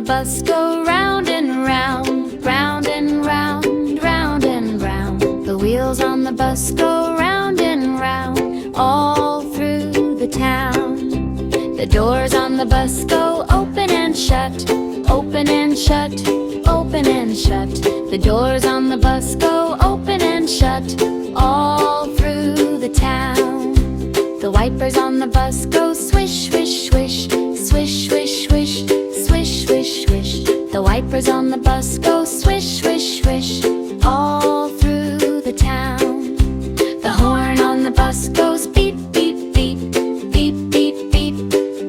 bus go round and round, round and round, round and round. The wheels on the bus go round and round, all through the town. The doors on the bus go open and shut, open and shut, open and shut. The doors on the bus go open and shut, all through the town. The wipers on the bus go swish, swish, swish, swish, swish, swish, swish, swish, swish. The wipers on the bus go swish, swish, swish, all through the town. The horn on the bus goes beep, beep, beep, beep, beep, beep,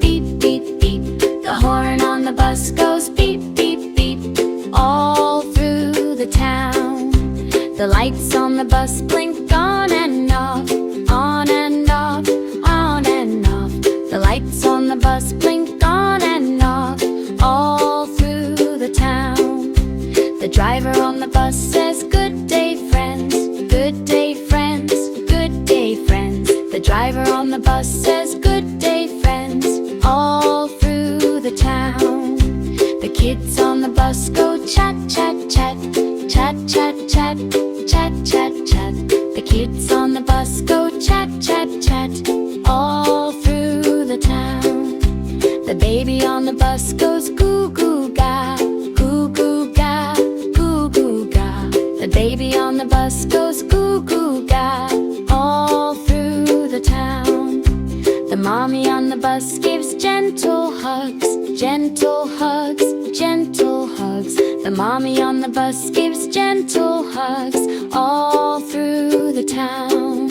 beep, beep, beep. The horn on the bus goes beep, beep, beep, all through the town. The lights on the bus blink on and off, on and off, on and off. The lights on the bus blink on and off, all through the town. The driver on the bus says, "Good day, friends, good day, friends, good day, friends." The driver on the bus says, "Good day, friends," all through the town. The kids on the bus go chat, chat, chat, chat, chat, chat, chat, chat, chat. The kids on the bus go chat, chat, chat, all through the town. The baby on the bus goes goo goo ga, goo goo ga, goo goo ga. The baby on the bus goes goo goo ga, all through the town. The mommy on the bus gives gentle hugs, gentle hugs, gentle hugs. The mommy on the bus gives gentle hugs, all through the town.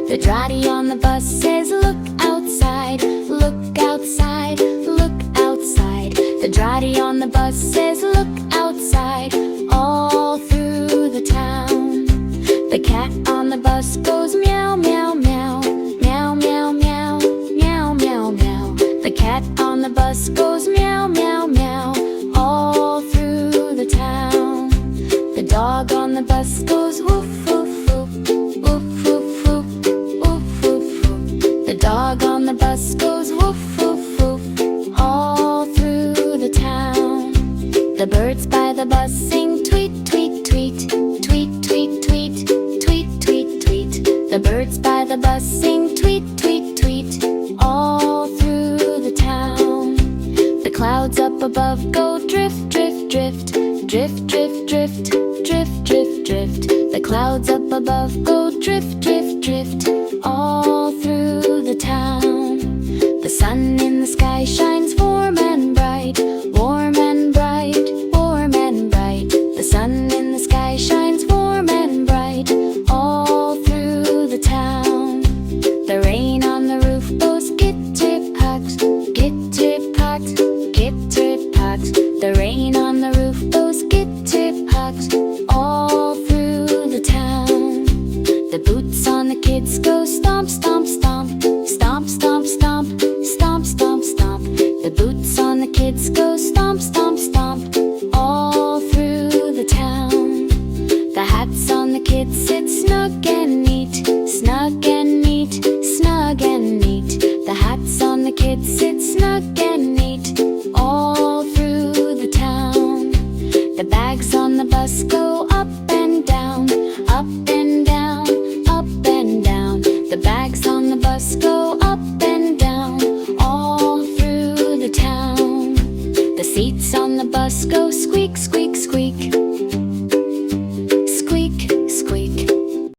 The draddy on the bus says, "Look outside, look outside, look outside." The draddy on the bus says, "Look outside," all through the town. The cat on the bus goes meow, meow, meow, meow, meow, meow, meow, meow, meow. The cat on the bus goes meow, meow, meow, all through the town. The dog on the bus goes woof, woof, woof, woof, woof, woof, woof, woof, woof. The dog on the bus goes woof, woof, woof, all through the town. The birds by the bus sing tweet, tweet, tweet, tweet, tweet, tweet, tweet, tweet, tweet. The birds by the bus sing tweet, tweet, tweet, all through the town. The clouds up above go drift, drift, drift, drift, drift, drift, drift, drift, drift. The clouds up above go drift, drift, drift, all through the town. The sun in the sky shines warm and bright, warm and bright, warm and bright. The sun in the sky shines warm and bright, all through the town. The rain on the roof goes gitter-pat, gitter-pat, gitter-pat. The rain on the roof goes gitter-pat, all through the town. The boots on the kids go stomp, stomp, stomp, stomp, stomp, stomp, stomp, stomp, stomp. The boots on the kids go stomp, stomp, stomp, all through the town. The hats on the kids sit snug and neat, snug and neat, snug and neat. The hats on the kids sit snug and neat, all through the town. The bags on the bus go up and down, up and down, up and down. The bags on the bus go up and down, all through the town. The seats on the bus go squeak, squeak, squeak,